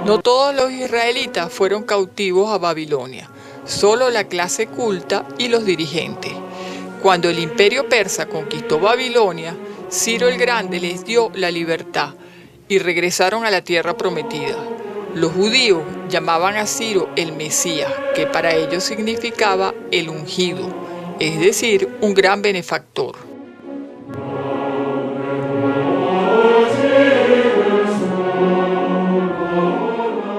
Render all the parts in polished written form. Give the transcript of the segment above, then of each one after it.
No todos los israelitas fueron cautivos a Babilonia, solo la clase culta y los dirigentes. Cuando el imperio persa conquistó Babilonia, Ciro el Grande les dio la libertad y regresaron a la tierra prometida. Los judíos llamaban a Ciro el Mesías, que para ellos significaba el ungido, es decir, un gran benefactor.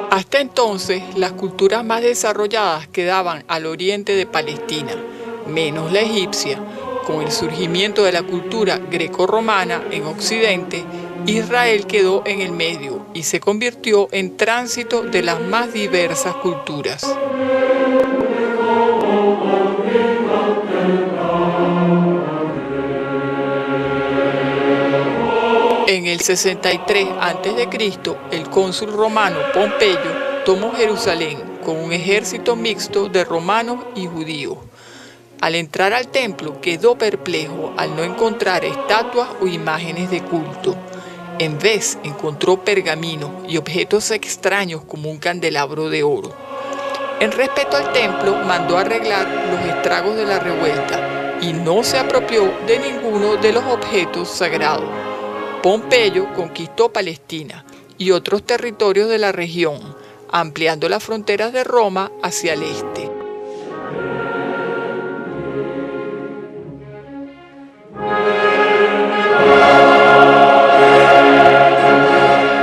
Hasta entonces, las culturas más desarrolladas quedaban al oriente de Palestina, menos la egipcia. Con el surgimiento de la cultura grecorromana en Occidente, Israel quedó en el medio y se convirtió en tránsito de las más diversas culturas. En el 63 a.C., el cónsul romano Pompeyo tomó Jerusalén con un ejército mixto de romanos y judíos. Al entrar al templo quedó perplejo al no encontrar estatuas o imágenes de culto. En vez encontró pergaminos y objetos extraños como un candelabro de oro. En respeto al templo mandó arreglar los estragos de la revuelta y no se apropió de ninguno de los objetos sagrados. Pompeyo conquistó Palestina y otros territorios de la región, ampliando las fronteras de Roma hacia el este.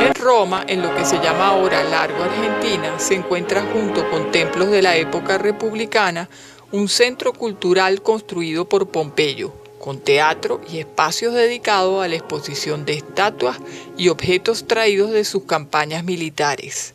En Roma, en lo que se llama ahora Largo Argentina, se encuentra junto con templos de la época republicana un centro cultural construido por Pompeyo, con teatro y espacios dedicados a la exposición de estatuas y objetos traídos de sus campañas militares.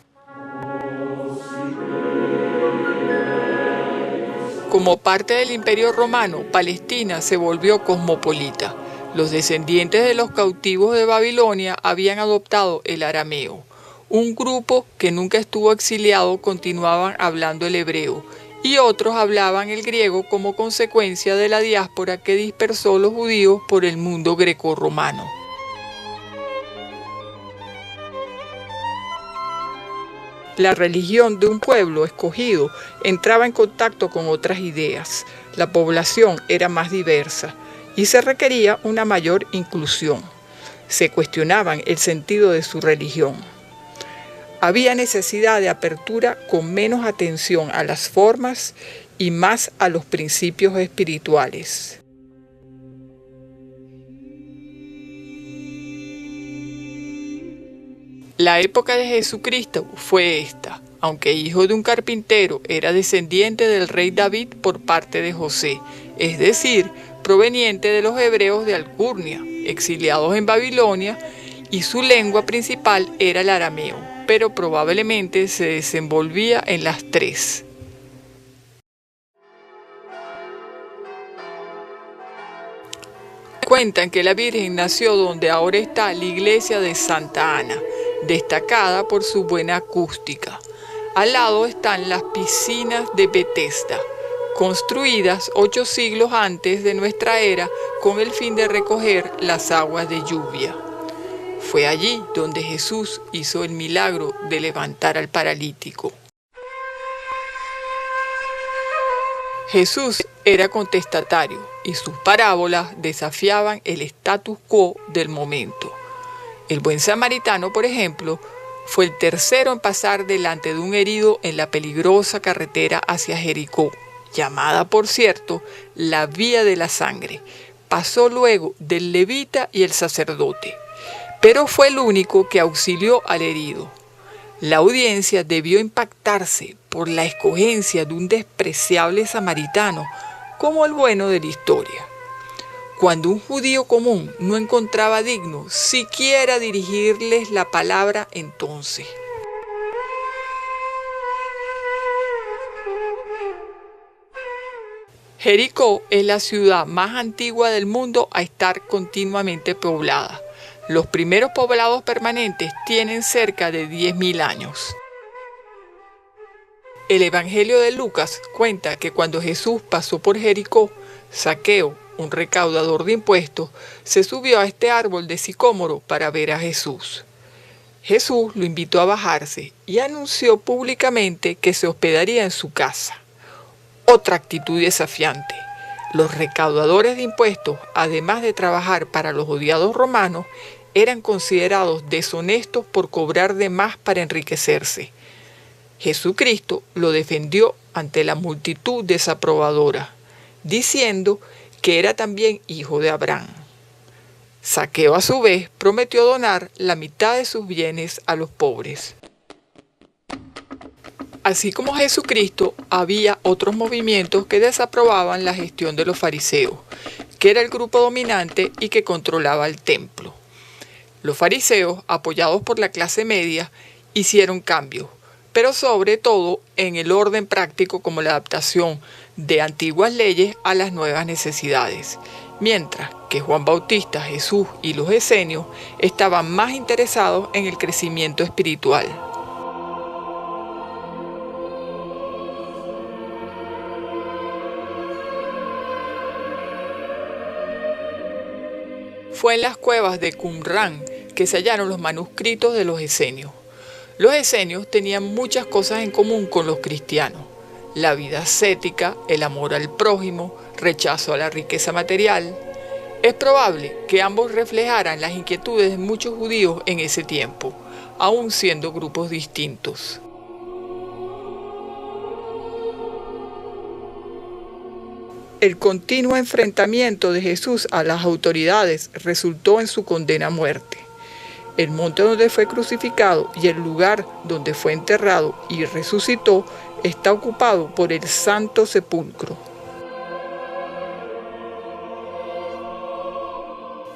Como parte del Imperio Romano, Palestina se volvió cosmopolita. Los descendientes de los cautivos de Babilonia habían adoptado el arameo. Un grupo que nunca estuvo exiliado continuaban hablando el hebreo, y otros hablaban el griego como consecuencia de la diáspora que dispersó los judíos por el mundo grecorromano. La religión de un pueblo escogido entraba en contacto con otras ideas. La población era más diversa y se requería una mayor inclusión. Se cuestionaban el sentido de su religión. Había necesidad de apertura con menos atención a las formas y más a los principios espirituales. La época de Jesucristo fue esta. Aunque hijo de un carpintero, era descendiente del rey David por parte de José, es decir, proveniente de los hebreos de Alcurnia, exiliados en Babilonia, y su lengua principal era el arameo, pero probablemente se desenvolvía en las tres. Cuentan que la Virgen nació donde ahora está la iglesia de Santa Ana, destacada por su buena acústica. Al lado están las piscinas de Betesda, construidas 8 siglos antes de nuestra era con el fin de recoger las aguas de lluvia. Fue allí donde Jesús hizo el milagro de levantar al paralítico. Jesús era contestatario y sus parábolas desafiaban el status quo del momento. El buen samaritano, por ejemplo, fue el tercero en pasar delante de un herido en la peligrosa carretera hacia Jericó, llamada, por cierto, la Vía de la Sangre. Pasó luego del levita y el sacerdote, pero fue el único que auxilió al herido. La audiencia debió impactarse por la escogencia de un despreciable samaritano como el bueno de la historia. Cuando un judío común no encontraba digno siquiera dirigirles la palabra, entonces. Jericó es la ciudad más antigua del mundo a estar continuamente poblada. Los primeros poblados permanentes tienen cerca de 10.000 años. El Evangelio de Lucas cuenta que cuando Jesús pasó por Jericó, Zaqueo, un recaudador de impuestos, se subió a este árbol de sicómoro para ver a Jesús. Jesús lo invitó a bajarse y anunció públicamente que se hospedaría en su casa. Otra actitud desafiante. Los recaudadores de impuestos, además de trabajar para los odiados romanos, eran considerados deshonestos por cobrar de más para enriquecerse. Jesucristo lo defendió ante la multitud desaprobadora, diciendo que era también hijo de Abraham. Zaqueo, a su vez, prometió donar la mitad de sus bienes a los pobres. Así como Jesucristo, había otros movimientos que desaprobaban la gestión de los fariseos, que era el grupo dominante y que controlaba el templo. Los fariseos, apoyados por la clase media, hicieron cambios, pero sobre todo en el orden práctico, como la adaptación de antiguas leyes a las nuevas necesidades, mientras que Juan Bautista, Jesús y los esenios estaban más interesados en el crecimiento espiritual. Fue en las cuevas de Qumran que se hallaron los manuscritos de los esenios. Los esenios tenían muchas cosas en común con los cristianos: la vida ascética, el amor al prójimo, rechazo a la riqueza material. Es probable que ambos reflejaran las inquietudes de muchos judíos en ese tiempo, aun siendo grupos distintos. El continuo enfrentamiento de Jesús a las autoridades resultó en su condena a muerte. El monte donde fue crucificado y el lugar donde fue enterrado y resucitó está ocupado por el Santo Sepulcro.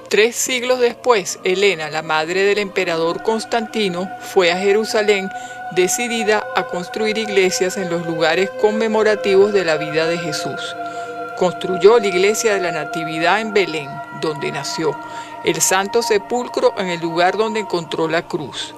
3 siglos después, Helena, la madre del emperador Constantino, fue a Jerusalén decidida a construir iglesias en los lugares conmemorativos de la vida de Jesús. Construyó la iglesia de la Natividad en Belén, donde nació, el Santo Sepulcro en el lugar donde encontró la cruz.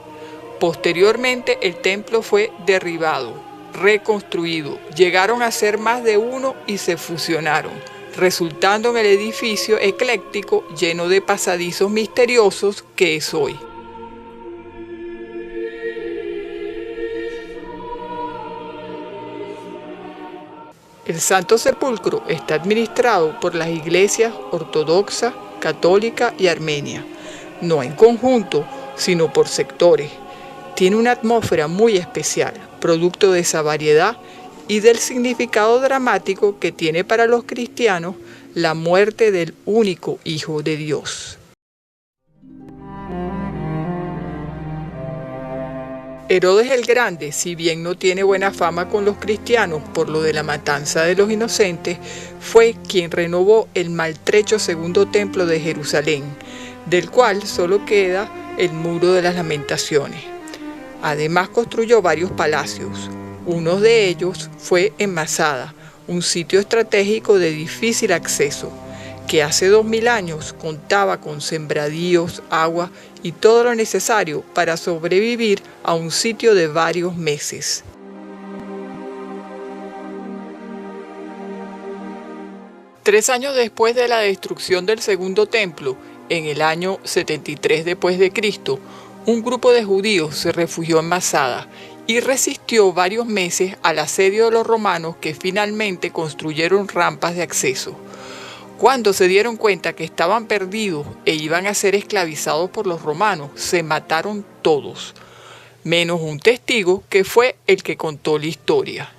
Posteriormente, el templo fue derribado, reconstruido. Llegaron a ser más de uno y se fusionaron, resultando en el edificio ecléctico lleno de pasadizos misteriosos que es hoy. El Santo Sepulcro está administrado por las iglesias ortodoxa, católica y armenia, no en conjunto, sino por sectores. Tiene una atmósfera muy especial, producto de esa variedad y del significado dramático que tiene para los cristianos la muerte del único Hijo de Dios. Herodes el Grande, si bien no tiene buena fama con los cristianos por lo de la matanza de los inocentes, fue quien renovó el maltrecho segundo templo de Jerusalén, del cual solo queda el Muro de las Lamentaciones. Además construyó varios palacios. Uno de ellos fue en Masada, un sitio estratégico de difícil acceso, que hace 2000 años contaba con sembradíos, agua y todo lo necesario para sobrevivir a un sitio de varios meses. Tres años después de la destrucción del segundo templo, en el año 73 después de Cristo, un grupo de judíos se refugió en Masada y resistió varios meses al asedio de los romanos, que finalmente construyeron rampas de acceso. Cuando se dieron cuenta que estaban perdidos e iban a ser esclavizados por los romanos, se mataron todos, menos un testigo que fue el que contó la historia.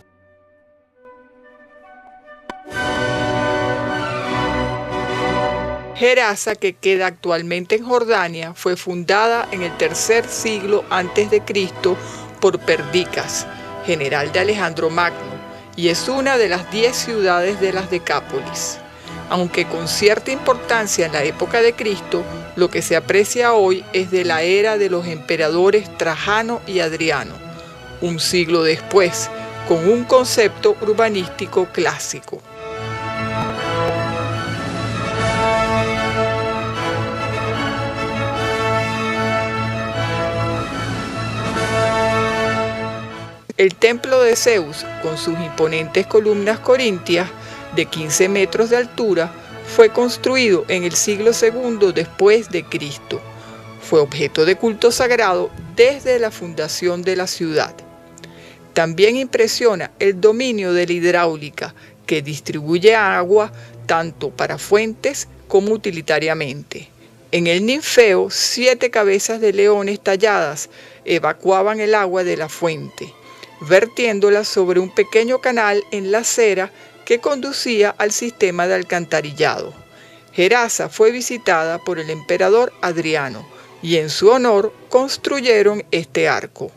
Gerasa, que queda actualmente en Jordania, fue fundada en el tercer siglo a.C. por Perdicas, general de Alejandro Magno, y es una de las 10 ciudades de las Decápolis. Aunque con cierta importancia en la época de Cristo, lo que se aprecia hoy es de la era de los emperadores Trajano y Adriano, un siglo después, con un concepto urbanístico clásico. El templo de Zeus, con sus imponentes columnas corintias de 15 metros de altura, fue construido en el siglo II después de Cristo. Fue objeto de culto sagrado desde la fundación de la ciudad. También impresiona el dominio de la hidráulica, que distribuye agua tanto para fuentes como utilitariamente. En el ninfeo, 7 cabezas de leones talladas evacuaban el agua de la fuente, vertiéndola sobre un pequeño canal en la acera que conducía al sistema de alcantarillado. Gerasa fue visitada por el emperador Adriano y en su honor construyeron este arco.